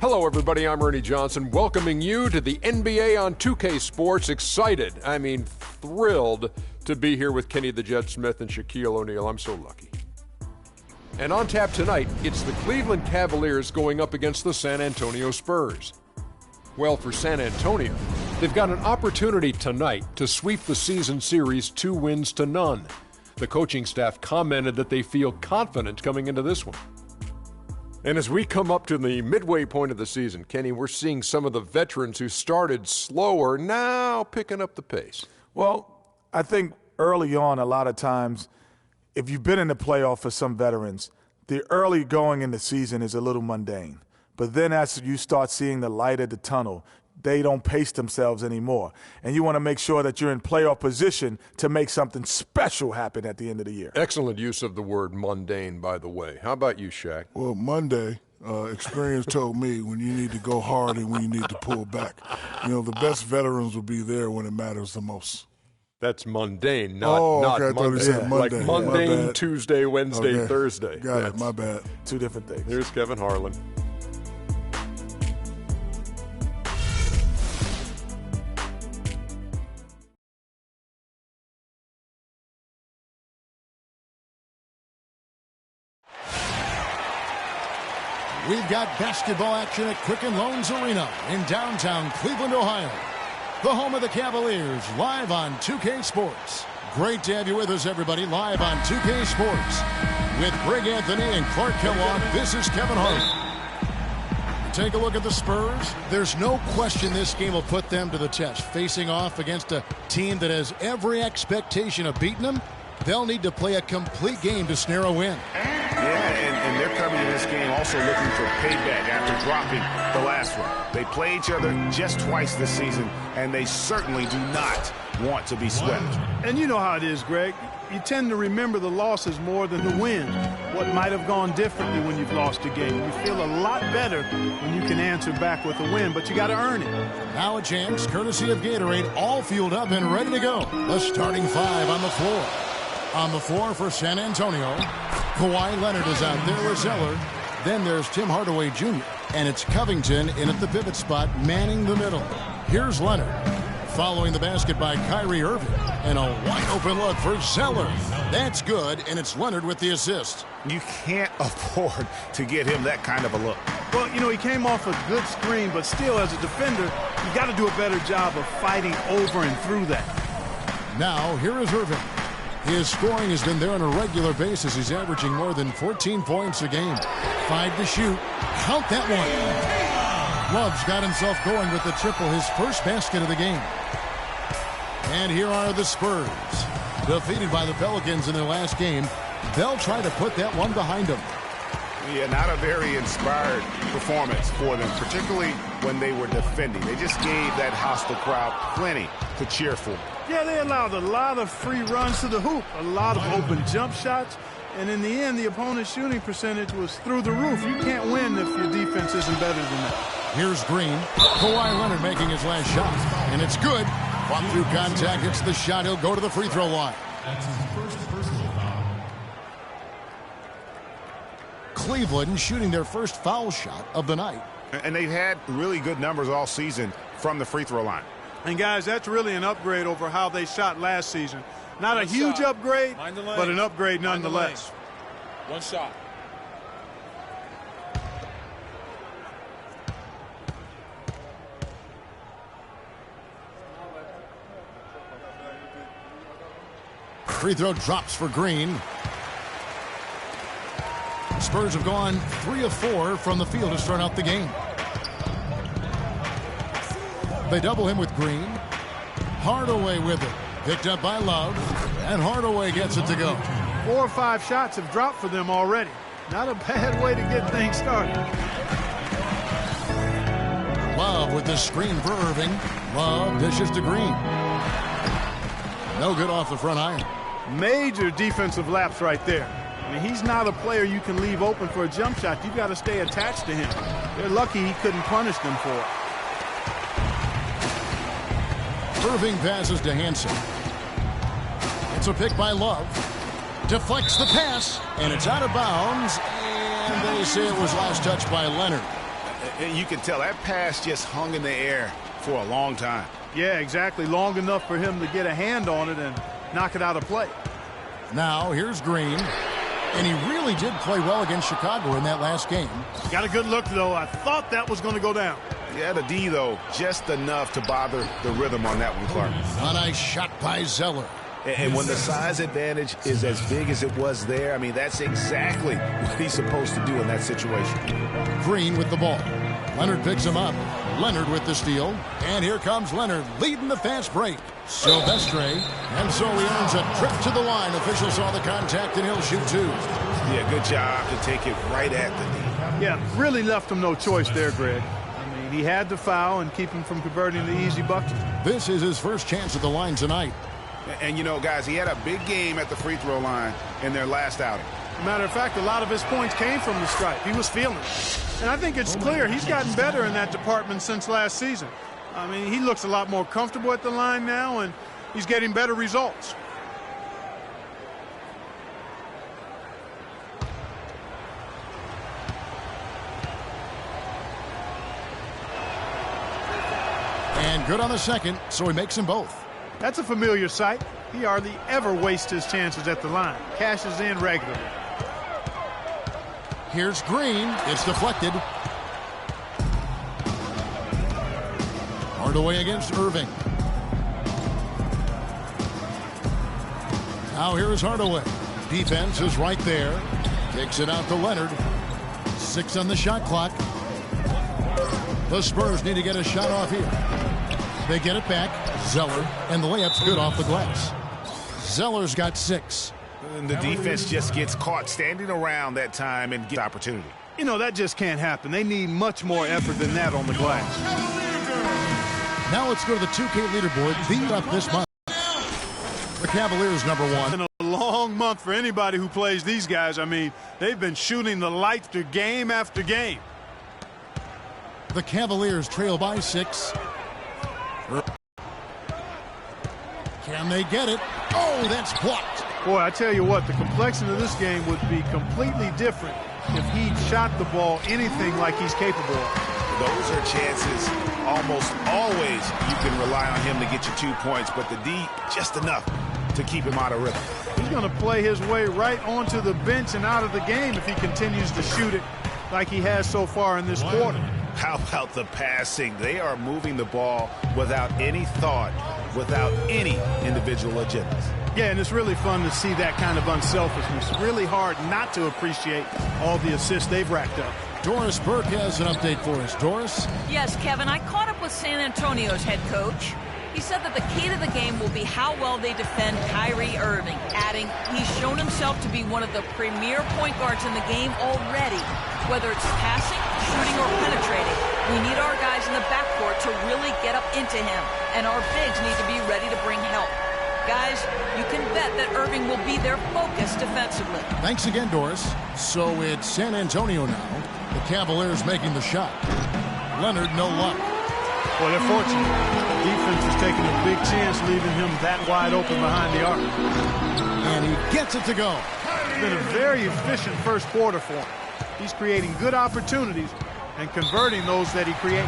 Hello, everybody. I'm Ernie Johnson, welcoming you to the NBA on 2K Sports. Excited, thrilled to be here with Kenny the Jet Smith and Shaquille O'Neal. I'm so lucky. And on tap tonight, it's the Cleveland Cavaliers going up against the San Antonio Spurs. Well, for San Antonio, they've got an opportunity tonight to sweep the season series 2-0. The coaching staff commented that they feel confident coming into this one. And as we come up to the midway point of the season, Kenny, we're seeing some of the veterans who started slower now picking up the pace. Well, I think early on, a lot of times, if you've been in the playoff for some veterans, the early going in the season is a little mundane. But then as you start seeing the light at the tunnel, they don't pace themselves anymore. And you want to make sure that you're in playoff position to make something special happen at the end of the year. Excellent use of the word mundane, by the way. How about you, Shaq? Well, Monday, experience told me when you need to go hard and when you need to pull back. You know, the best veterans will be there when it matters the most. That's mundane, not okay, Monday. Yeah. Like mundane Tuesday, Wednesday, Thursday. Got it, my bad. Two different things. Here's Kevin Harlan. We've got basketball action at Quicken Loans Arena in downtown Cleveland, Ohio. The home of the Cavaliers, live on 2K Sports. Great to have you with us, everybody, live on 2K Sports. With Greg Anthony and Clark Kellogg, this is Kevin Harlan. Take a look at the Spurs. There's no question this game will put them to the test. Facing off against a team that has every expectation of beating them, they'll need to play a complete game to snare a win. Yeah, and they're coming in this game also looking for payback after dropping the last one. They play each other just twice this season, and they certainly do not want to be swept. And you know how it is, Greg. You tend to remember the losses more than the wins. What might have gone differently when you've lost a game. You feel a lot better when you can answer back with a win, but you got to earn it. Now a chance, courtesy of Gatorade, all fueled up and ready to go. The starting five on the floor. On the floor for San Antonio, Kawhi Leonard is out there with Zeller. Then there's Tim Hardaway Jr. And it's Covington in at the pivot spot, manning the middle. Here's Leonard. Following the basket by Kyrie Irving. And a wide-open look for Zeller. That's good, and it's Leonard with the assist. You can't afford to get him that kind of a look. Well, you know, he came off a good screen, but still, as a defender, you got to do a better job of fighting over and through that. Now, here is Irving. His scoring has been there on a regular basis. He's averaging more than 14 points a game. 5 to shoot. Count that one. Love's got himself going with the triple, his first basket of the game. And here are the Spurs. Defeated by the Pelicans in their last game. They'll try to put that one behind them. Yeah, not a very inspired performance for them, particularly when they were defending. They just gave that hostile crowd plenty to cheer for. Yeah, they allowed a lot of free runs to the hoop, a lot of open jump shots, and in the end, the opponent's shooting percentage was through the roof. You can't win if your defense isn't better than that. Here's Green. Kawhi Leonard making his last shot, and it's good. Fought through contact, hits the shot. He'll go to the free throw line. That's his first personal foul. Cleveland shooting their first foul shot of the night. And they've had really good numbers all season from the free throw line. And, guys, that's really an upgrade over how they shot last season. Not a huge upgrade, but an upgrade nonetheless. One shot. Free throw drops for Green. Spurs have gone 3 of 4 from the field to start out the game. They double him with Green. Hardaway with it. Picked up by Love. And Hardaway gets it to go. 4 or 5 shots have dropped for them already. Not a bad way to get things started. Love with the screen for Irving. Love dishes to Green. No good off the front iron. Major defensive lapse right there. I mean, he's not a player you can leave open for a jump shot. You've got to stay attached to him. They're lucky he couldn't punish them for it. Irving passes to Hansen. It's a pick by Love. Deflects the pass, and it's out of bounds. And they say it was last touched by Leonard. And you can tell that pass just hung in the air for a long time. Yeah, exactly. Long enough for him to get a hand on it and knock it out of play. Now here's Green. And he really did play well against Chicago in that last game. Got a good look, though. I thought that was going to go down. Yeah, the D, though, just enough to bother the rhythm on that one, Clark. A nice shot by Zeller. And when the size advantage is as big as it was there, I mean, that's exactly what he's supposed to do in that situation. Green with the ball. Leonard picks him up. Leonard with the steal. And here comes Leonard leading the fast break. Silvestre. And so he earns a trip to the line. Officials saw the contact and he'll shoot two. Yeah, good job to take it right at the knee. Yeah, really left him no choice there, Greg. I mean, he had to foul and keep him from converting the easy bucket. This is his first chance at the line tonight. And, you know, guys, he had a big game at the free throw line in their last outing. Matter of fact, a lot of his points came from the stripe. He was feeling it. And I think it's clear he's gotten better in that department since last season. I mean, he looks a lot more comfortable at the line now, and he's getting better results. And good on the second, so he makes them both. That's a familiar sight. He hardly ever wastes his chances at the line. Cashes in regularly. Here's Green. It's deflected. Hardaway against Irving. Now here's Hardaway. Defense is right there. Kicks it out to Leonard. 6 on the shot clock. The Spurs need to get a shot off here. They get it back. Zeller. And the layup's good off the glass. Zeller's got 6. And the defense just gets caught standing around that time and get opportunity. You know, that just can't happen. They need much more effort than that on the glass. Now let's go to the 2K leaderboard. Beat up this month. The Cavaliers number 1. It's been a long month for anybody who plays these guys. I mean, they've been shooting the lights to game after game. The Cavaliers trail by 6. Can they get it? Oh, that's blocked. Boy, I tell you what, the complexion of this game would be completely different if he shot the ball anything like he's capable of. Those are chances almost always you can rely on him to get you 2 points, but the D, just enough to keep him out of rhythm. He's going to play his way right onto the bench and out of the game if he continues to shoot it like he has so far in this quarter. How about the passing? They are moving the ball without any thought, without any individual agendas. Yeah, and it's really fun to see that kind of unselfishness. Really hard not to appreciate all the assists they've racked up. Doris Burke has an update for us. Doris? Yes, Kevin, I caught up with San Antonio's head coach. He said that the key to the game will be how well they defend Kyrie Irving, adding he's shown himself to be one of the premier point guards in the game already. Whether it's passing, shooting, or penetrating, we need our guys in the backcourt to really get up into him, and our bigs need to be ready to bring help. Guys, you can bet that Irving will be their focus defensively. Thanks again, Doris. So it's San Antonio now. The Cavaliers making the shot. Leonard, no luck. Well, they're fortunate. The defense is taking a big chance, leaving him that wide open behind the arc. And he gets it to go. It's been a very efficient first quarter for him. He's creating good opportunities and converting those that he creates.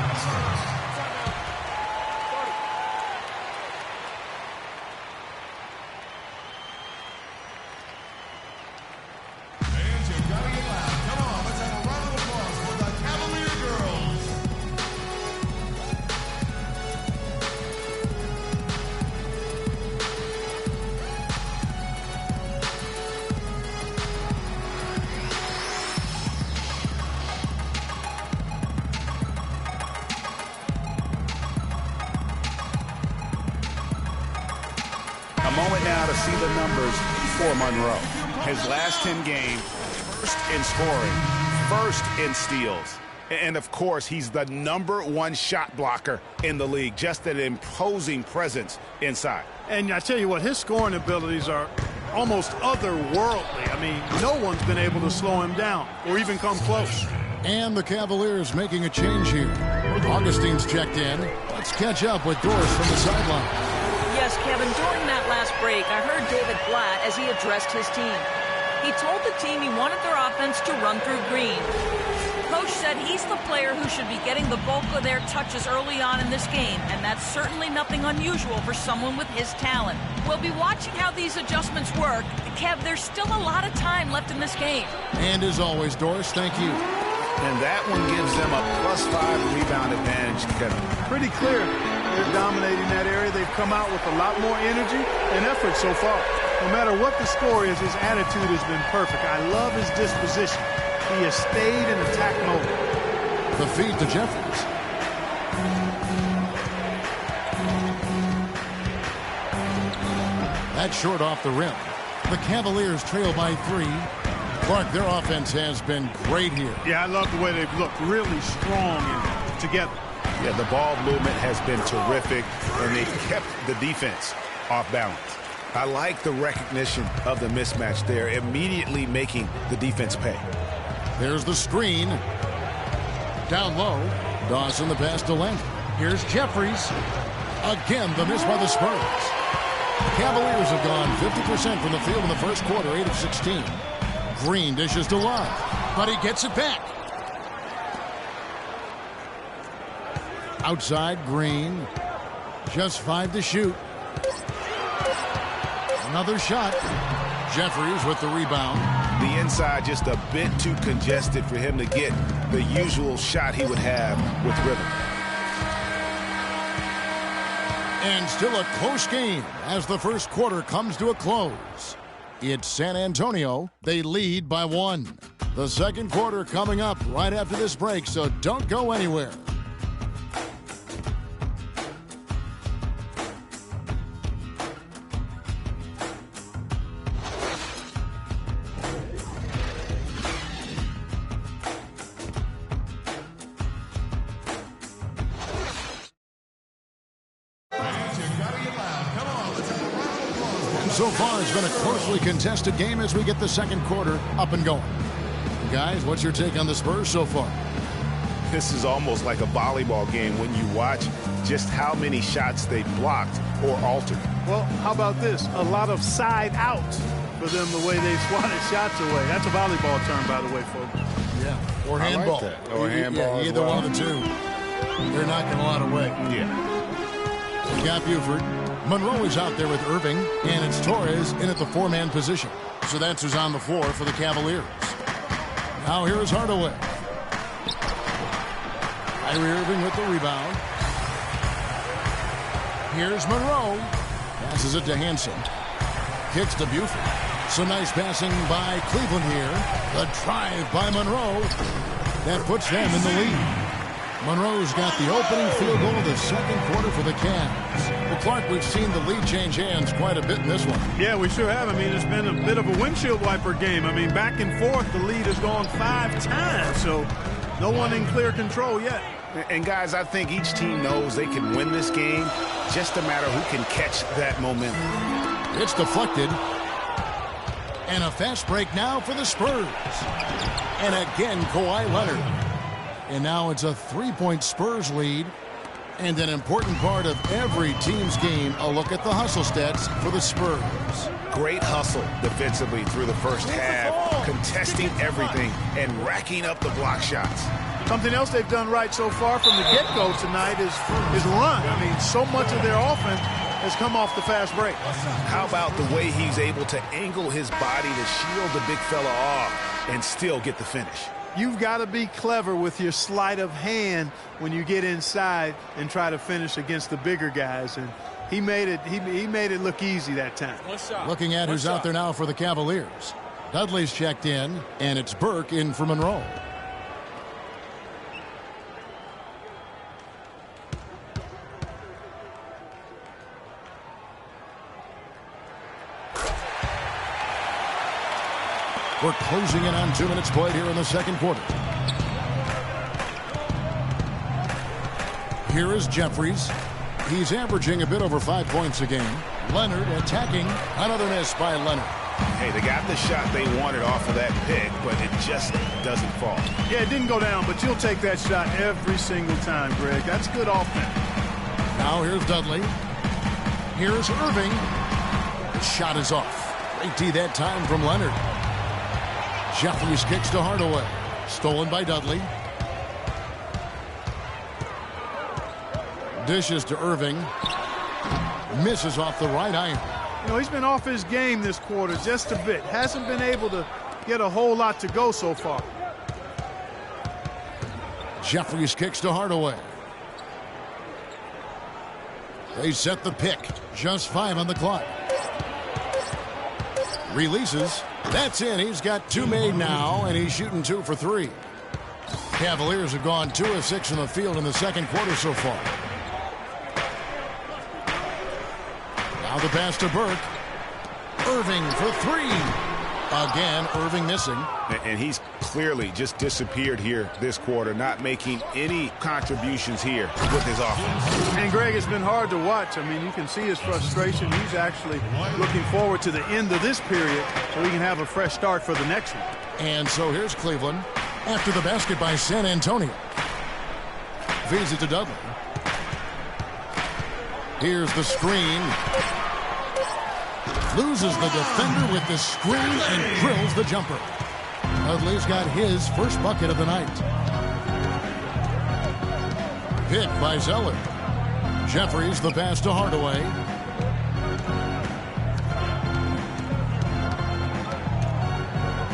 A moment now to see the numbers for Monroe. His last 10 games, first in scoring, first in steals. And, of course, he's the #1 shot blocker in the league. Just an imposing presence inside. And I tell you what, his scoring abilities are almost otherworldly. I mean, no one's been able to slow him down or even come close. And the Cavaliers making a change here. Augustine's checked in. Let's catch up with Doris from the sideline. Yes, Kevin, during that last break, I heard David Blatt as he addressed his team. He told the team he wanted their offense to run through Green. Coach said but he's the player who should be getting the bulk of their touches early on in this game, and that's certainly nothing unusual for someone with his talent. We'll be watching how these adjustments work. Kev, there's still a lot of time left in this game. And as always, Doris, thank you. And that one gives them a +5 rebound advantage, Kevin. Pretty clear. They're dominating that area. They've come out with a lot more energy and effort so far. No matter what the score is, his attitude has been perfect. I love his disposition. He has stayed in attack mode. The feed to Jeffries. That's short off the rim. The Cavaliers trail by 3. Clark, their offense has been great here. Yeah, I love the way they've looked. Really strong and together. Yeah, the ball movement has been terrific, and they've kept the defense off balance. I like the recognition of the mismatch there, immediately making the defense pay. There's the screen. Down low. Dawson the pass to Leonard. Here's Jeffries. Again, the miss by the Spurs. Cavaliers have gone 50% from the field in the first quarter, 8 of 16. Green dishes to Love, but he gets it back. Outside, Green. Just 5 to shoot. Another shot. Jeffries with the rebound. The inside just a bit too congested for him to get the usual shot he would have with rhythm. And still a close game as the first quarter comes to a close. It's San Antonio. They lead by 1. The second quarter coming up right after this break, so don't go anywhere. So far, it's been a closely contested game as we get the second quarter up and going. Guys, what's your take on the Spurs so far? This is almost like a volleyball game when you watch just how many shots they blocked or altered. Well, how about this? A lot of side out for them the way they swatted shots away. That's a volleyball term, by the way, folks. Yeah, or handball. Like or handball. Yeah, either one of the two. They're knocking a lot away. Yeah. We got Buford. Monroe is out there with Irving, and it's Torres in at the 4-man position. So that's who's on the floor for the Cavaliers. Now here's Hardaway. Kyrie Irving with the rebound. Here's Monroe. Passes it to Hansen. Kicks to Buford. So nice passing by Cleveland here. The drive by Monroe. That puts them in the lead. Monroe's got the opening field goal of the second quarter for the Cavs. Well, Clark, we've seen the lead change hands quite a bit in this one. Yeah, we sure have. I mean, it's been a bit of a windshield wiper game. I mean, back and forth, the lead has gone 5 times, so no one in clear control yet. And, guys, I think each team knows they can win this game. Just a matter who can catch that momentum. It's deflected. And a fast break now for the Spurs. And again, Kawhi Leonard. And now it's a 3-point Spurs lead. And an important part of every team's game, a look at the hustle stats for the Spurs. Great hustle defensively through the first half, contesting everything and racking up the block shots. Something else they've done right so far from the get-go tonight is run. I mean, so much of their offense has come off the fast break. How about the way he's able to angle his body to shield the big fella off and still get the finish? You've got to be clever with your sleight of hand when you get inside and try to finish against the bigger guys. And he made it look easy that time. Looking at who's out there now for the Cavaliers. Dudley's checked in, and it's Burke in for Monroe. We're closing in on 2 minutes played here in the second quarter. Here is Jeffries. He's averaging a bit over 5 points a game. Leonard attacking. Another miss by Leonard. Hey, they got the shot they wanted off of that pick, but it just doesn't fall. Yeah, it didn't go down, but you'll take that shot every single time, Greg. That's good offense. Now here's Dudley. Here's Irving. The shot is off. Great D that time from Leonard. Jeffries kicks to Hardaway. Stolen by Dudley. Dishes to Irving. Misses off the right iron. You know, he's been off his game this quarter just a bit. Hasn't been able to get a whole lot to go so far. Jeffries kicks to Hardaway. They set the pick. Just 5 on the clock. Releases. That's in. He's got 2 made now, and he's shooting 2 for 3. Cavaliers have gone 2 of 6 in the field in the second quarter so far. Now the pass to Burke. Irving for 3. Again, Irving missing. And he's clearly just disappeared here this quarter, not making any contributions here with his offense. And Greg, it's been hard to watch. I mean, you can see his frustration. He's actually looking forward to the end of this period so he can have a fresh start for the next one. And so here's Cleveland after the basket by San Antonio. Feeds it to Dudley. Here's the screen. Loses the defender with the screen and drills the jumper. Dudley's got his first bucket of the night. Pick by Zeller. Jeffries the pass to Hardaway.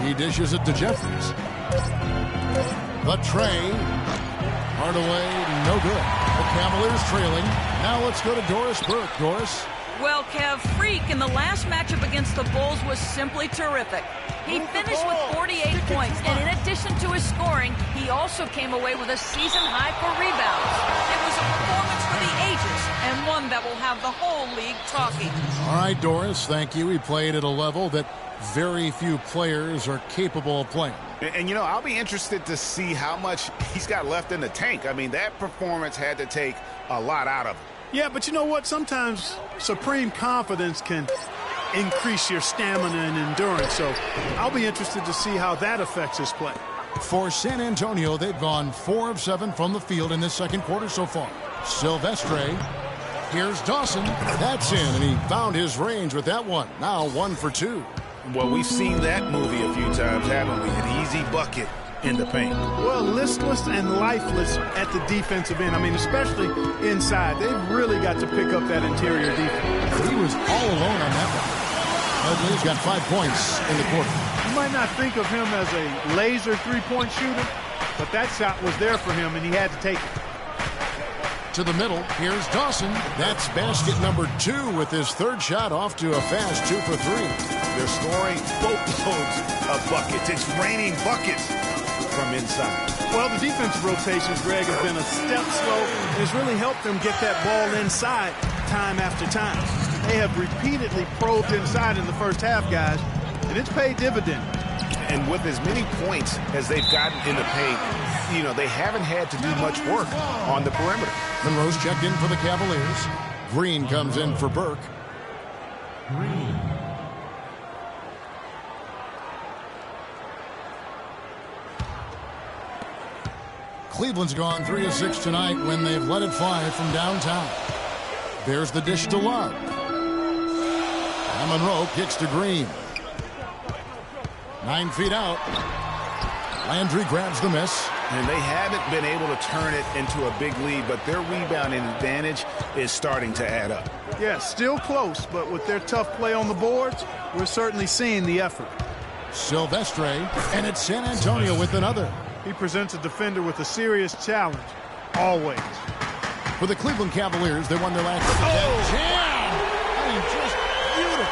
He dishes it to Jeffries. The tray. Hardaway, no good. The Cavaliers trailing. Now let's go to Doris Burke. Doris. Well, Kev, Freak in the last matchup against the Bulls was simply terrific. He finished with 48 points, and in addition to his scoring, he also came away with a season high for rebounds. It was a performance for the ages, and one that will have the whole league talking. All right, Doris, thank you. He played at a level that very few players are capable of playing. And, you know, I'll be interested to see how much he's got left in the tank. I mean, that performance had to take a lot out of him. Yeah, but you know what? Sometimes supreme confidence can increase your stamina and endurance. So I'll be interested to see how that affects his play. For San Antonio, they've gone 4 of 7 from the field in this second quarter so far. Silvestre. Here's Dawson. That's in, and he found his range with that one. Now 1 for 2. Well, we've seen that movie a few times, haven't we? An easy bucket in the paint. Well, listless and lifeless at the defensive end. I mean, especially inside. They've really got to pick up that interior defense. He was all alone on that one. Dudley's got 5 points in the quarter. You might not think of him as a laser three-point shooter, but that shot was there for him, and he had to take it. To the middle, here's Dawson. That's basket number 2 with his third shot off to a fast 2 for 3. They're scoring boatloads of buckets. It's raining buckets from inside. Well, the defensive rotations, Greg, have been a step slow, and it's really helped them get that ball inside time after time. They have repeatedly probed inside in the first half, guys, and it's paid dividends. And with as many points as they've gotten in the paint, you know, they haven't had to do much work on the perimeter. Monroe's checked in for the Cavaliers. Green comes in for Burke. Cleveland's gone 3 of 6 tonight when they've let it fly from downtown. There's the dish to Love. And Monroe kicks to Green. 9 feet out. Landry grabs the miss. And they haven't been able to turn it into a big lead, but their rebounding advantage is starting to add up. Yeah, still close, but with their tough play on the boards, we're certainly seeing the effort. Silvestre, and it's San Antonio with another. He presents a defender with a serious challenge, always. For the Cleveland Cavaliers, they won their last. Oh, jam! I mean, just beautiful.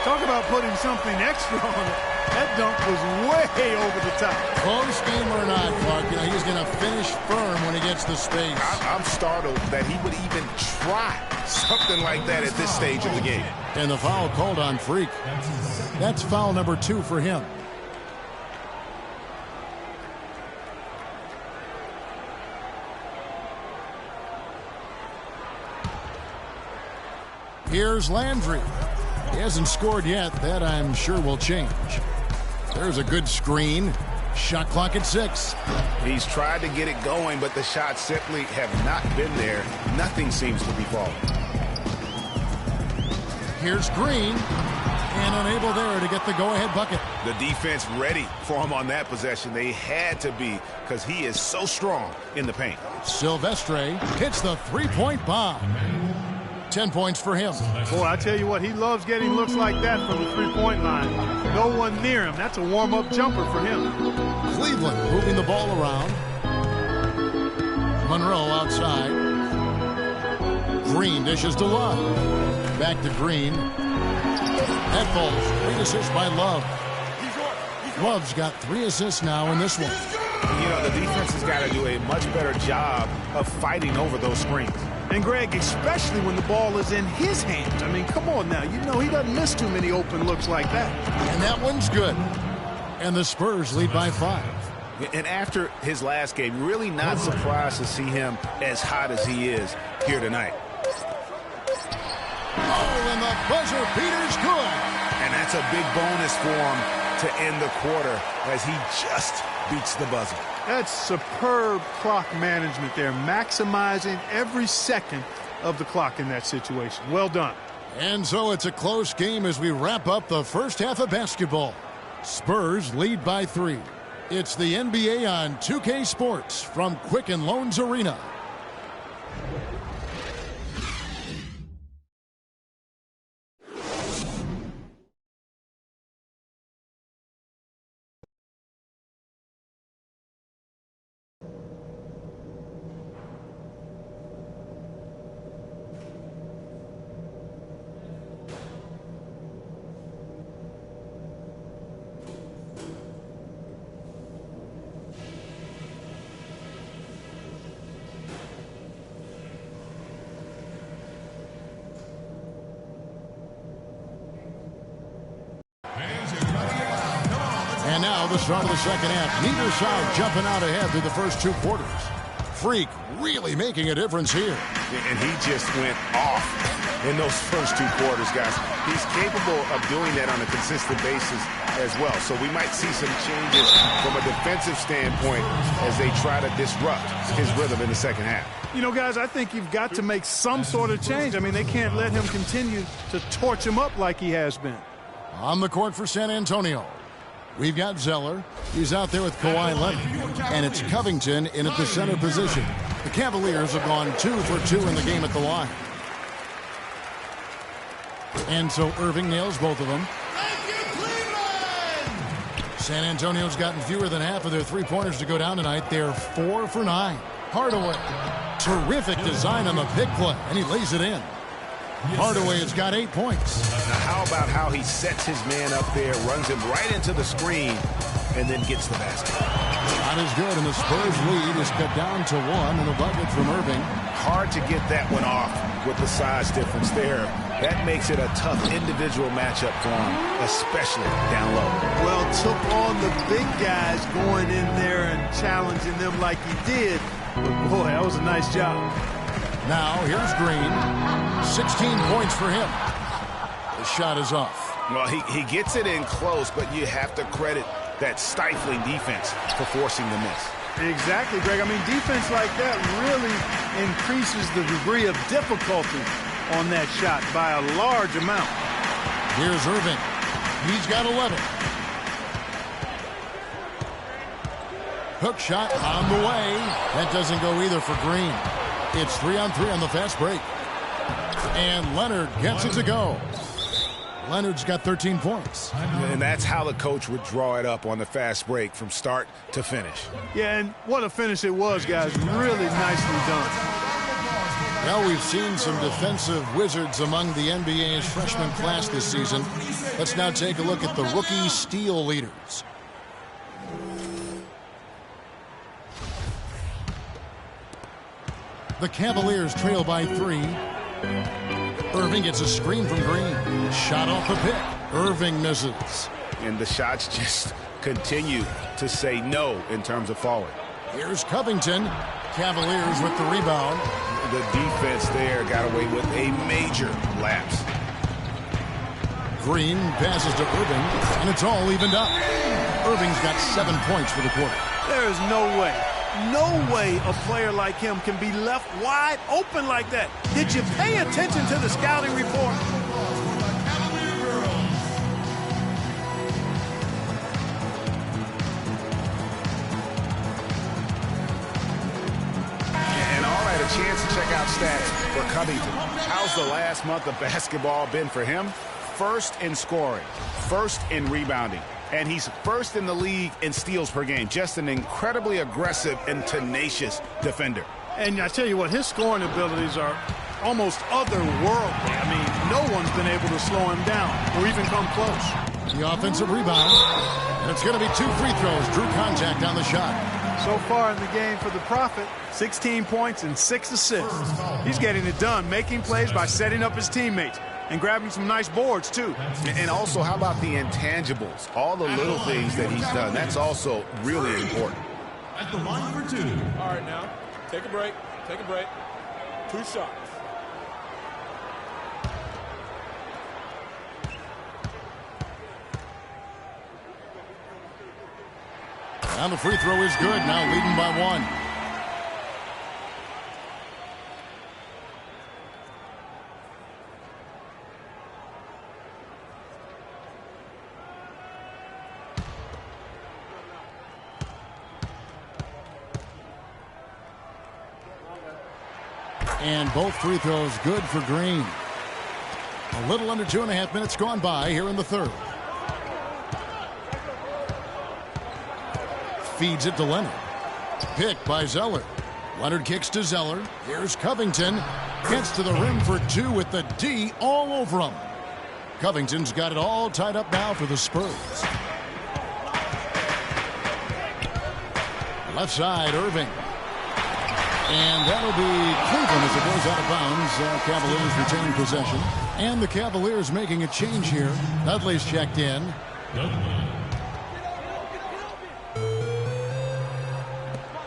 Talk about putting something extra on it. That dunk was way over the top. Close game or not, Clark, you know, he's going to finish firm when he gets the space. I'm startled that he would even try something like that at this stage of the game. And the foul called on Freak. That's foul number 2 for him. Here's Landry. He hasn't scored yet. That, I'm sure, will change. There's a good screen. Shot clock at 6. He's tried to get it going, but the shots simply have not been there. Nothing seems to be falling. Here's Green. And unable there to get the go-ahead bucket. The defense ready for him on that possession. They had to be, because he is so strong in the paint. Silvestre hits the three-point bomb. 10 points for him. Boy, I tell you what, he loves getting looks like that from the three-point line. No one near him. That's a warm-up jumper for him. Cleveland moving the ball around. Monroe outside. Green dishes to Love. Back to Green. That falls. Great assist by Love. Love's got 3 assists now in this one. You know, the defense has got to do a much better job of fighting over those screens. And Greg, especially when the ball is in his hands. I mean, come on now. You know he doesn't miss too many open looks like that. And that one's good. And the Spurs lead by 5. And after his last game, really not surprised to see him as hot as he is here tonight. Oh, and the buzzer beater's good. And that's a big bonus for him to end the quarter as he just beats the buzzer. That's superb clock management there, maximizing every second of the clock in that situation. Well done. And so it's a close game as we wrap up the first half of basketball. Spurs lead by 3. It's the NBA on 2K Sports from Quicken Loans Arena. And now the start of the second half. Neither side jumping out ahead through the first 2 quarters. Freak really making a difference here. And he just went off in those first 2 quarters, guys. He's capable of doing that on a consistent basis as well. So we might see some changes from a defensive standpoint as they try to disrupt his rhythm in the second half. You know, guys, I think you've got to make some sort of change. I mean, they can't let him continue to torch him up like he has been. On the court for San Antonio, we've got Zeller. He's out there with Kawhi Leonard. And it's Covington in at the center position. The Cavaliers have gone 2 for 2 in the game at the line. And so Irving nails both of them. San Antonio's gotten fewer than half of their three-pointers to go down tonight. They're 4 for 9. Hardaway. Terrific design on the pick play, and he lays it in. Hardaway has got 8 points. Now how about how he sets his man up there, runs him right into the screen, and then gets the basket. Not as good, and the Spurs lead is cut down to 1 and a bucket from Irving. Hard to get that one off with the size difference there. That makes it a tough individual matchup for him, especially down low. Well, took on the big guys going in there and challenging them like he did. But boy, that was a nice job. Now, here's Green. 16 points for him. The shot is off. Well, he gets it in close, but you have to credit that stifling defense for forcing the miss. Exactly, Greg. I mean, defense like that really increases the degree of difficulty on that shot by a large amount. Here's Irving. He's got 11. Hook shot on the way. That doesn't go either for Green. It's 3-on-3 on the fast break. And Leonard gets it to go. Leonard's got 13 points. And that's how the coach would draw it up on the fast break from start to finish. Yeah, and what a finish it was, guys. Really nicely done. Well, we've seen some defensive wizards among the NBA's freshman class this season. Let's now take a look at the rookie steal leaders. The Cavaliers trail by 3. Irving gets a screen from Green. Shot off the pick. Irving misses. And the shots just continue to say no in terms of falling. Here's Covington. Cavaliers with the rebound. The defense there got away with a major lapse. Green passes to Irving, and it's all evened up. Irving's got 7 points for the quarter. There is no way a player like him can be left wide open like that. Did you pay attention to the scouting report? check out stats for Covington. How's the last month of basketball been for him? First in scoring, first in rebounding, and he's first in the league in steals per game. Just an incredibly aggressive and tenacious defender. And I tell you what, his scoring abilities are almost otherworldly. I mean, no one's been able to slow him down or even come close. The offensive rebound, and it's going to be 2 free throws. Drew contact on the shot. So far in the game for the Prophet, 16 points and 6 assists. He's getting it done, making plays by setting up his teammates and grabbing some nice boards, too. And also, how about the intangibles? All the little things that he's done. That's also really important. At the line for 2. All right, now, take a break. Take a break. 2 shots. And the free throw is good. Now leading by 1. And both free throws good for Green. A little under 2.5 minutes gone by here in the third. Feeds it to Leonard. Picked by Zeller. Leonard kicks to Zeller. Here's Covington. Gets to the rim for 2 with the D all over him. Covington's got it all tied up now for the Spurs. Left side, Irving. And that'll be Cleveland as it goes out of bounds. Cavaliers retain possession. And the Cavaliers making a change here. Dudley's checked in.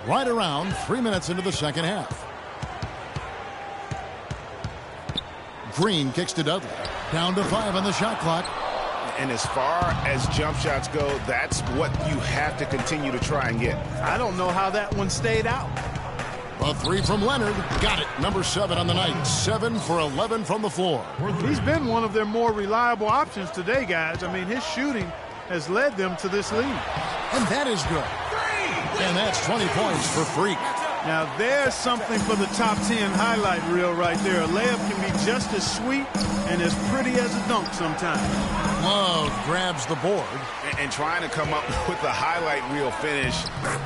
Right around 3 minutes into the second half. Green kicks to Dudley. Down to 5 on the shot clock. And as far as jump shots go, that's what you have to continue to try and get. I don't know how that one stayed out. A 3 from Leonard. Got it. Number 7 on the night. 7 for 11 from the floor. He's been one of their more reliable options today, guys. I mean, his shooting has led them to this lead. And that is good. And that's 20 points for Freak. Now, there's something for the top 10 highlight reel right there. A layup can be just as sweet and as pretty as a dunk sometimes. Love grabs the board. And trying to come up with the highlight reel finish,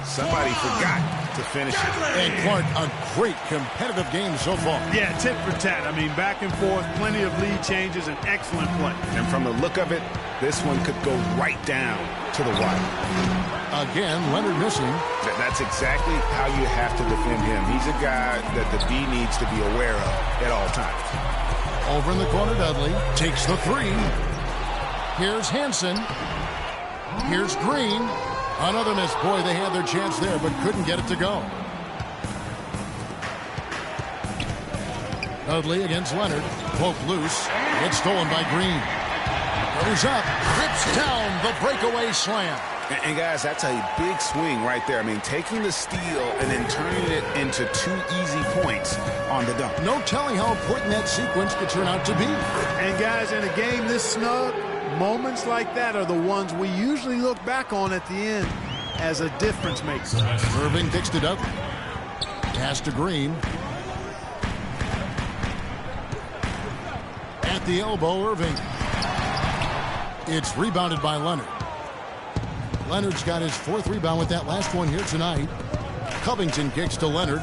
somebody forgot to finish it. And Clark, a great competitive game so far. Yeah, tit for tat. I mean, back and forth, plenty of lead changes, and excellent play. And from the look of it, this one could go right down to the wire. Again, Leonard missing. That's exactly how you have to defend him. He's a guy that the D needs to be aware of at all times. Over in the corner, Dudley takes the 3. Here's Hansen. Here's Green. Another miss. Boy, they had their chance there, but couldn't get it to go. Dudley against Leonard. Poke loose. It's stolen by Green. Goes up. Rips down the breakaway slam. And guys, that's a big swing right there. I mean, taking the steal and then turning it into 2 easy points on the dunk. No telling how important that sequence could turn out to be. And guys, in a game this snug, moments like that are the ones we usually look back on at the end as a difference maker. Irving kicks it up. Pass to Green. At the elbow, Irving. It's rebounded by Leonard. Leonard's got his 4th rebound with that last one here tonight. Covington kicks to Leonard.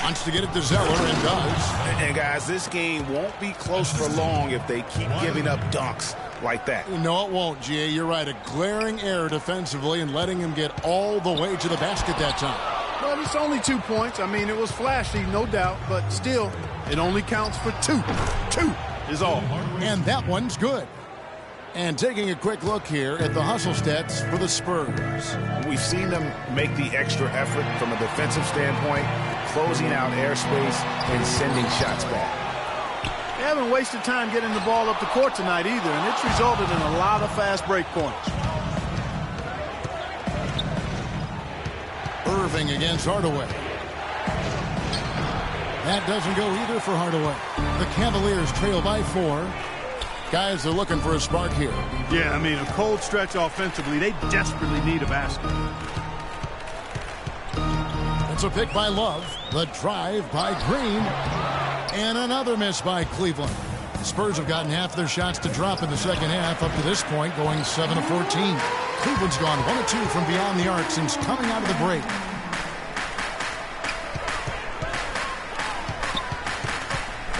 Wants to get it to Zeller and does. And guys, this game won't be close for long if they keep giving up dunks like that. No, it won't, G.A. You're right. A glaring error defensively and letting him get all the way to the basket that time. But it's only 2 points. I mean, it was flashy, no doubt, but still, it only counts for 2. 2 is all. And that one's good. And taking a quick look here at the hustle stats for the Spurs. We've seen them make the extra effort from a defensive standpoint, closing out airspace and sending shots back. They haven't wasted time getting the ball up the court tonight either, and it's resulted in a lot of fast break points. Irving against Hardaway. That doesn't go either for Hardaway. The Cavaliers trail by 4. Guys are looking for a spark here. Yeah, I mean, a cold stretch offensively. They desperately need a basket. The It's a pick by Love. The drive by Green. And another miss by Cleveland. The Spurs have gotten half their shots to drop in the second half up to this point, going 7 of 14. Cleveland's gone 1 of 2 from beyond the arc since coming out of the break.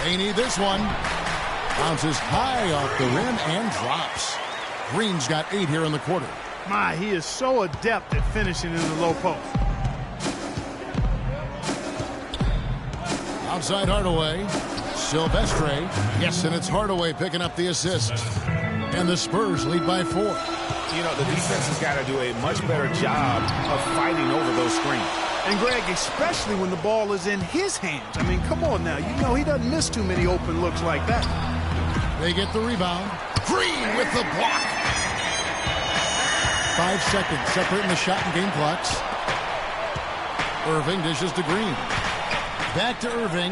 They need this one. Bounces high off the rim and drops. Green's got 8 here in the quarter. My, he is so adept at finishing in the low post. Outside Hardaway. Silvestre. Yes, and it's Hardaway picking up the assist. And the Spurs lead by 4. You know, the defense has got to do a much better job of fighting over those screens. And, Greg, especially when the ball is in his hands. I mean, come on now. You know he doesn't miss too many open looks like that. They get the rebound. Green with the block. 5 seconds separating the shot and game clocks. Irving dishes to Green. Back to Irving.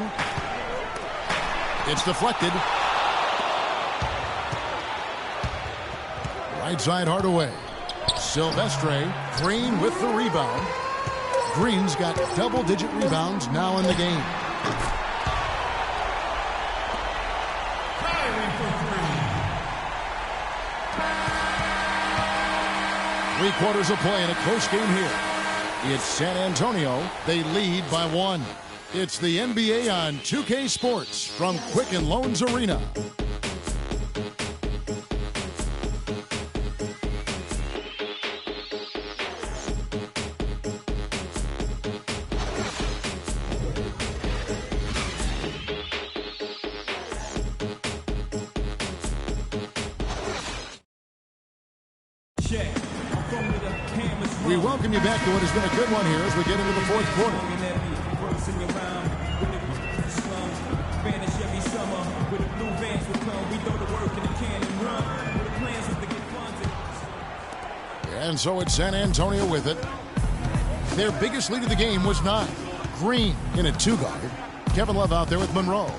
It's deflected. Right side Hardaway. Silvestre. Green with the rebound. Green's got double-digit rebounds now in the game. Three quarters of play in a close game here. It's San Antonio. They lead by 1. It's the NBA on 2K Sports from Quicken Loans Arena. We welcome you back to what has been a good one here as we get into the fourth quarter. And so it's San Antonio with it. Their biggest lead of the game was 9. Green in a 2-guard. Kevin Love out there with Monroe.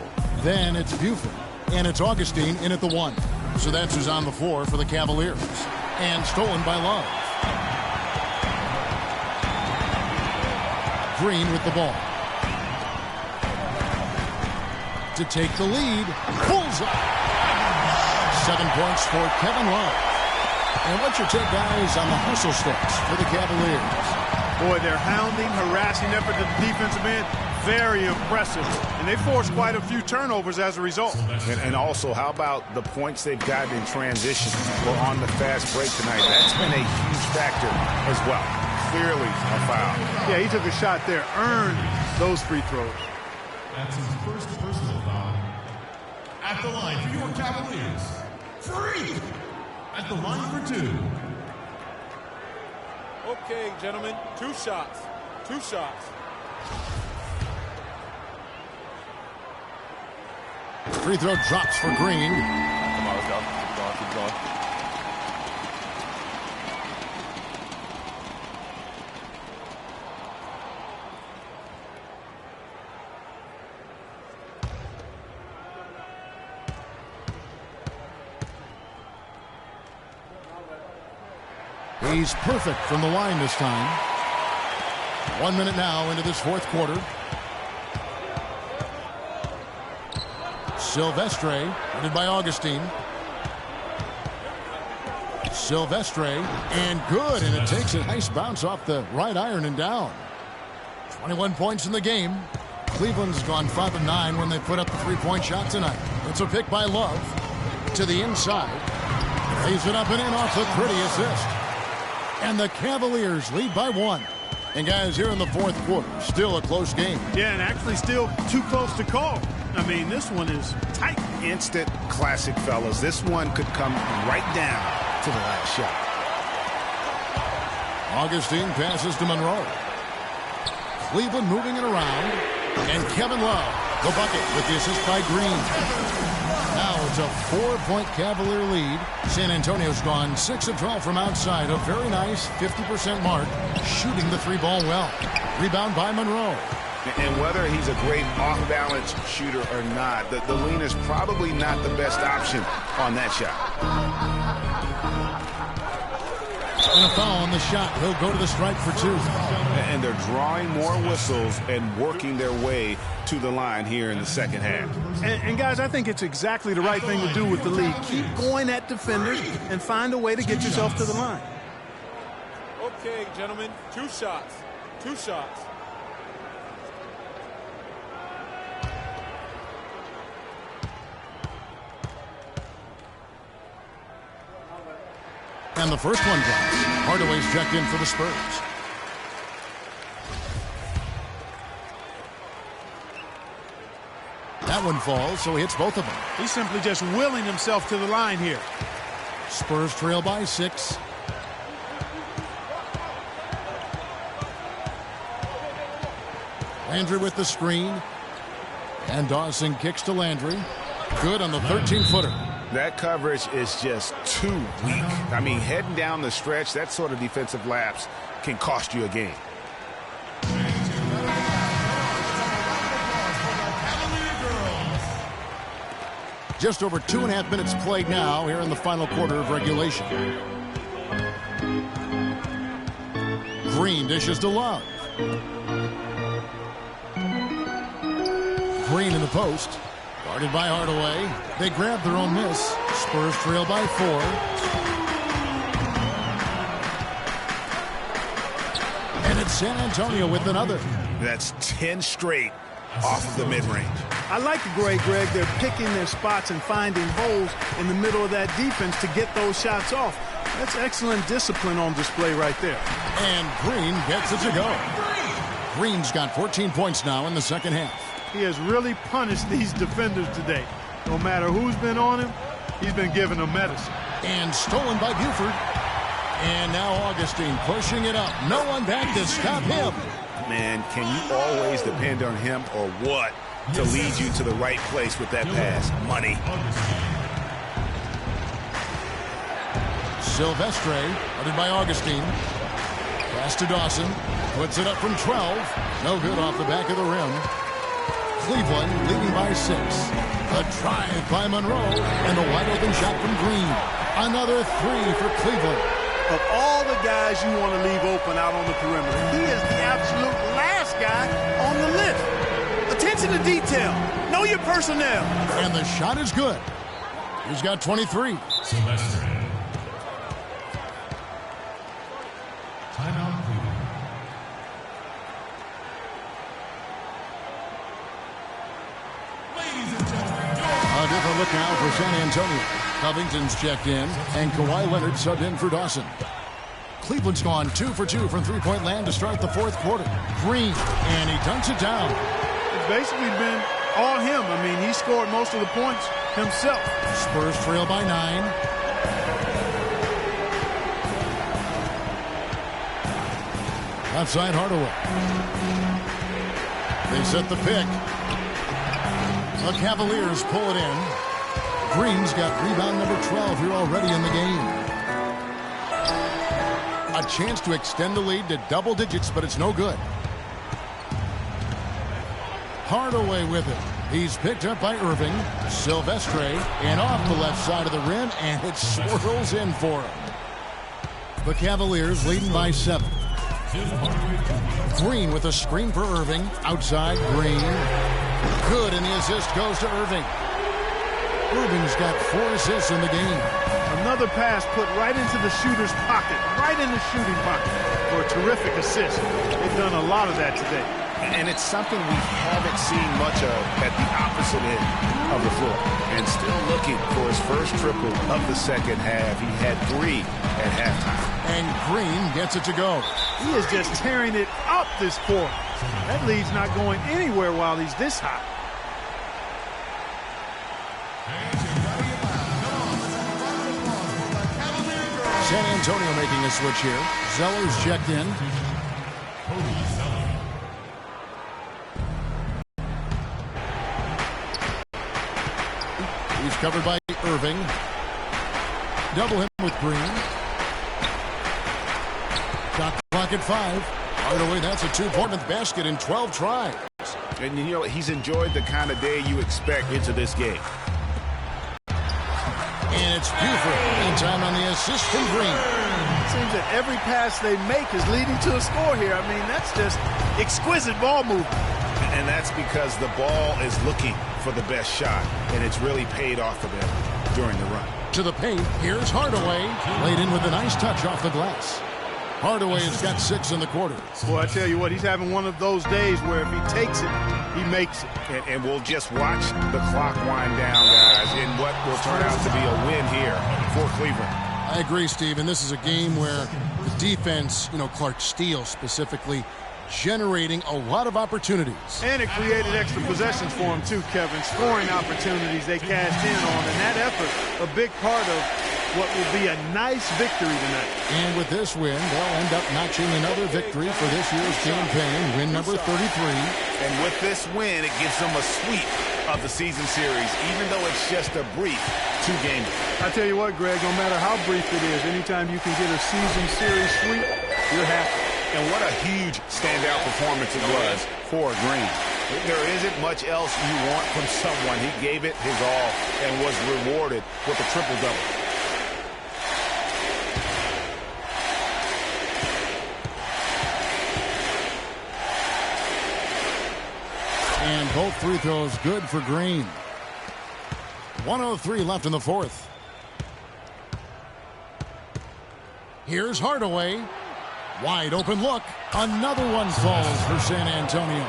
Then it's Buford. And it's Augustine in at the 1. So that's who's on the floor for the Cavaliers. And stolen by Love. Green with the ball. To take the lead. Pulls up. 7 points for Kevin Love. And what's your take, guys, on the hustle steps for the Cavaliers? Boy, their hounding, harassing effort to the defensive end, very impressive. And they forced quite a few turnovers as a result. And also, how about the points they've gotten in transition or on the fast break tonight? That's been a huge factor as well. Clearly a foul. Yeah, he took a shot there, earned those free throws. That's his first personal foul. At the line for your Cavaliers, free. At the line for 2. Okay, gentlemen, 2 shots. 2 shots. Free throw drops for Green. Come on, let's go. Keep going. He's perfect from the line this time. 1 minute now into this fourth quarter. Silvestre, headed by Augustine. Silvestre, and good, and it takes a nice bounce off the right iron and down. 21 points in the game. Cleveland's gone 5 of 9 when they put up the 3-point shot tonight. It's a pick by Love to the inside. Lays it up and in off the pretty assist. And the Cavaliers lead by 1. And guys, here in the fourth quarter, still a close game. Yeah, and actually still too close to call. I mean, this one is tight. Instant classic, fellas. This one could come right down to the last shot. Augustine passes to Monroe. Cleveland moving it around. And Kevin Love, the bucket with the assist by Green. Now it's a 4-point Cavalier lead. San Antonio's gone 6 of 12 from outside. A very nice 50% mark. Shooting the 3-ball well. Rebound by Monroe. And whether he's a great off-balance shooter or not, the lean is probably not the best option on that shot. And a foul on the shot. He'll go to the strike for 2. And they're drawing more whistles and working their way to the line here in the second half. And guys, I think it's exactly the right thing to do with the lead. Keep going at defenders and find a way to get yourself to the line. Okay, gentlemen, 2 shots. 2 shots. And the first one drops. Hardaway's checked in for the Spurs. That one falls, so he hits both of them. He's simply just willing himself to the line here. Spurs trail by 6. Landry with the screen. And Dawson kicks to Landry. Good on the 13-footer. That coverage is just too weak. I mean, heading down the stretch, that sort of defensive lapse can cost you a game. Just over 2.5 minutes played now here in the final quarter of regulation. Green dishes to Love. Green in the post. Guarded by Hardaway. They grab their own miss. Spurs trail by 4. And it's San Antonio with another. That's 10 straight off of the mid-range. I like the Greg. They're picking their spots and finding holes in the middle of that defense to get those shots off. That's excellent discipline on display right there. And Green gets it to go. Green's got 14 points now in the second half. He has really punished these defenders today. No matter who's been on him, he's been giving them medicine. And stolen by Buford. And now Augustine pushing it up. No one back to stop him. Man, can you always depend on him or what to lead you to the right place with that pass? Money. Silvestre, guarded by Augustine. Pass to Dawson. Puts it up from 12. No good off the back of the rim. Cleveland leading by 6. A drive by Monroe. And the wide open shot from Green. Another 3 for Cleveland. Of all the guys you want to leave open out on the perimeter, he is the absolute last guy on the list. Attention to detail. Know your personnel. And the shot is good. He's got 23. Silvestre. Timeout, Cleveland. Ladies and gentlemen, a different look now for San Antonio. Covington's checked in, and Kawhi Leonard subbed in for Dawson. Cleveland's gone 2 for 2 from three-point land to start the fourth quarter. Green, and he dunks it down. It's basically been all him. I mean, he scored most of the points himself. Spurs trail by 9. Outside Hardaway. They set the pick. The Cavaliers pull it in. Green's got rebound number 12 here already in the game. A chance to extend the lead to double digits, but it's no good. Hardaway with it. He's picked up by Irving. Silvestre, and off the left side of the rim, and it swirls in for him. The Cavaliers leading by 7. Green with a screen for Irving. Outside, Green. Good, and the assist goes to Irving. Irving's got 4 assists in the game. Another pass put right into the shooter's pocket, right in the shooting pocket for a terrific assist. They've done a lot of that today. And it's something we haven't seen much of at the opposite end of the floor. And still looking for his first triple of the second half. He had 3 at halftime. And Green gets it to go. He is just tearing it up this quarter. That lead's not going anywhere while he's this hot. San Antonio making a switch here. Zeller's checked in. He's covered by Irving. Double him with Green. Shot clock at 5. Hardaway, that's a 2-point basket in 12 tries. And you know, he's enjoyed the kind of day you expect into this game. And it's Buford. And time on the assist from Green. It seems that every pass they make is leading to a score here. I mean, that's just exquisite ball movement. And that's because the ball is looking for the best shot, and it's really paid off for them during the run. To the paint, here's Hardaway. Laid in with a nice touch off the glass. Hardaway has got 6 in the quarter. Boy, I tell you what, he's having one of those days where if he takes it, he makes it. And we'll just watch the clock wind down, guys, in what will turn out to be a win here for Cleveland. I agree, Steve, and this is a game where the defense, Clark Steele specifically, generating a lot of opportunities. And it created extra possessions for him too, Kevin. Scoring opportunities they cashed in on, and that effort, a big part of what will be a nice victory tonight. And with this win, they'll end up notching another victory for this year's campaign, win number 33. And with this win, it gives them a sweep of the season series, even though it's just a brief 2-game. I tell you what, Greg, no matter how brief it is, anytime you can get a season series sweep, you're happy. And what a huge standout performance it was for Green. There isn't much else you want from someone. He gave it his all and was rewarded with a triple-double. And both free throws good for Green. 1:03 left in the fourth. Here's Hardaway. Wide open look. Another one falls for San Antonio.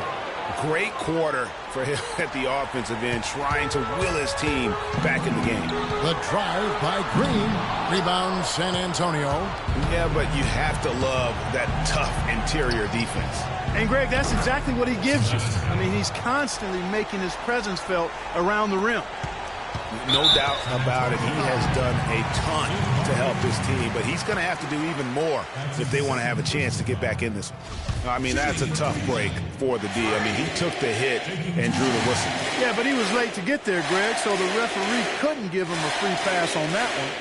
Great quarter for him at the offensive end, trying to will his team back in the game. The drive by Green. Rebound San Antonio. Yeah, but you have to love that tough interior defense. And, Greg, that's exactly what he gives you. I mean, he's constantly making his presence felt around the rim. No doubt about it. He has done a ton to help his team, but he's going to have to do even more if they want to have a chance to get back in this one. I mean, that's a tough break for the D. I mean, he took the hit and drew the whistle. Yeah, but he was late to get there, Greg, so the referee couldn't give him a free pass on that one.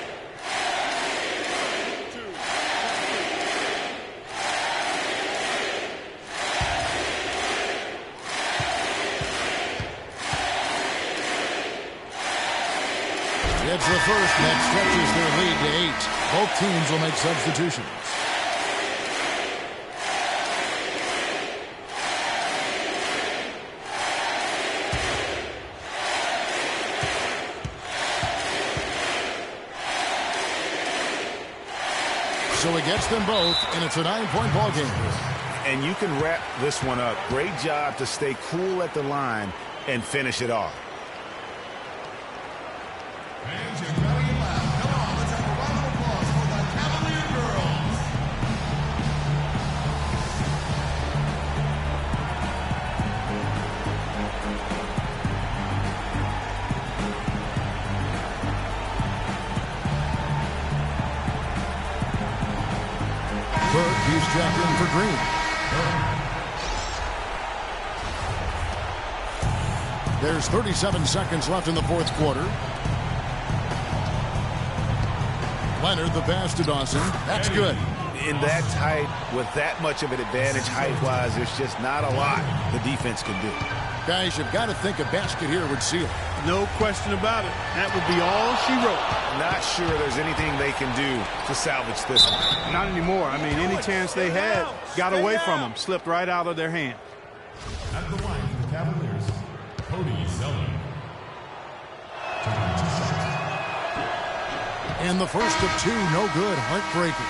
It's the first, and that stretches their lead to 8. Both teams will make substitutions. So he gets them both, and it's a 9-point ball game. And you can wrap this one up. Great job to stay cool at the line and finish it off. Fans, you're gotta get loud. Come on, let's have a round of applause for the Cavalier girls. Burke, he's checked in for Green. There's 37 seconds left in the fourth quarter. Leonard, the pass to Dawson. That's good. In that tight, with that much of an advantage height-wise, there's just not a lot the defense can do. Guys, you've got to think a basket here would seal. No question about it. That would be all she wrote. Not sure there's anything they can do to salvage this one. Not anymore. I mean, any chance they had got away from them, slipped right out of their hand. At the line for the Cavaliers, Cody Zeller. 22 shots. And the first of 2, no good. Heartbreaker.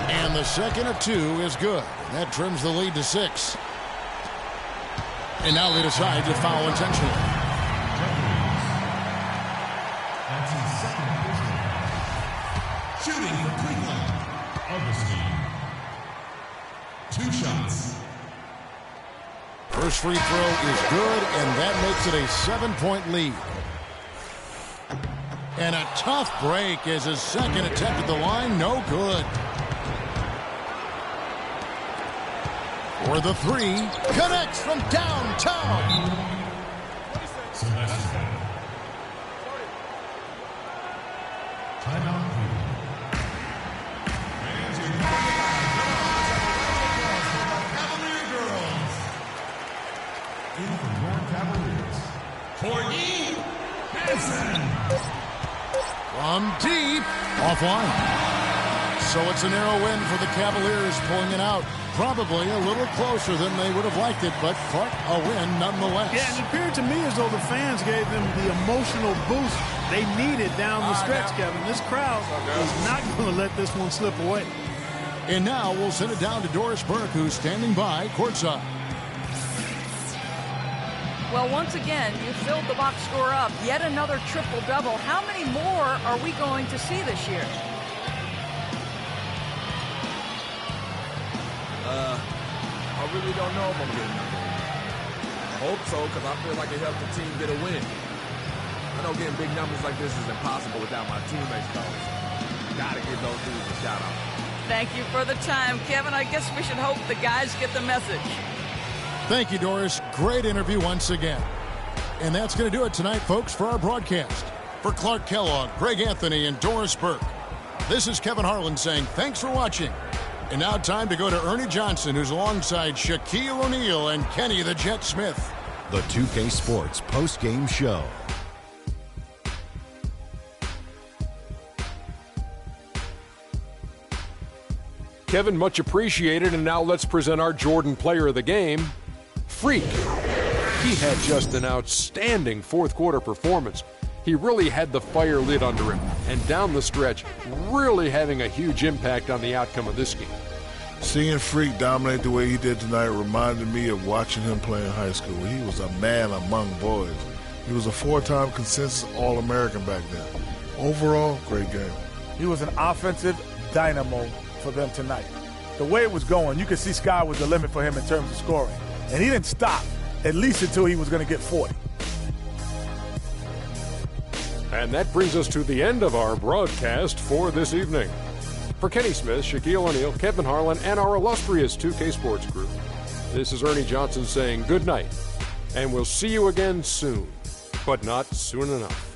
And the second of 2 is good. That trims the lead to 6. And now they decide to foul intentionally. That's his second personal foul. Shooting for Cleveland, Augustine. 2 shots. First free throw is good, and that makes it a 7-point lead. And a tough break as his second attempt at the line, no good. For the 3, connects from downtown. Sebastian. Timeout, Cleveland. Fans, you're going to get loud. Come on, let's have a round of applause for the Cavalier girls. from deep, offline. So it's a narrow win for the Cavaliers, pulling it out. Probably a little closer than they would have liked it, but Clark, a win nonetheless. Yeah, it appeared to me as though the fans gave them the emotional boost they needed down the stretch, Kevin. This crowd is not going to let this one slip away. And now we'll send it down to Doris Burke, who's standing by courtside. Well, once again, you filled the box score up. Yet another triple-double. How many more are we going to see this year? I really don't know if I'm getting another one. I hope so, because I feel like it helped the team get a win. I know getting big numbers like this is impossible without my teammates, though. Gotta give those dudes a shout out. Thank you for the time, Kevin. I guess we should hope the guys get the message. Thank you, Doris. Great interview once again. And that's going to do it tonight, folks, for our broadcast. For Clark Kellogg, Greg Anthony, and Doris Burke, this is Kevin Harlan saying thanks for watching. And now time to go to Ernie Johnson, who's alongside Shaquille O'Neal and Kenny the Jet Smith. The 2K Sports post-game show. Kevin, much appreciated, and now let's present our Jordan Player of the Game, Freak. He had just an outstanding fourth-quarter performance. He really had the fire lit under him, and down the stretch, really having a huge impact on the outcome of this game. Seeing Freak dominate the way he did tonight reminded me of watching him play in high school. He was a man among boys. He was a four-time consensus All-American back then. Overall, great game. He was an offensive dynamo for them tonight. The way it was going, you could see sky was the limit for him in terms of scoring. And he didn't stop, at least until he was going to get 40. And that brings us to the end of our broadcast for this evening. For Kenny Smith, Shaquille O'Neal, Kevin Harlan, and our illustrious 2K Sports Group, this is Ernie Johnson saying good night, and we'll see you again soon, but not soon enough.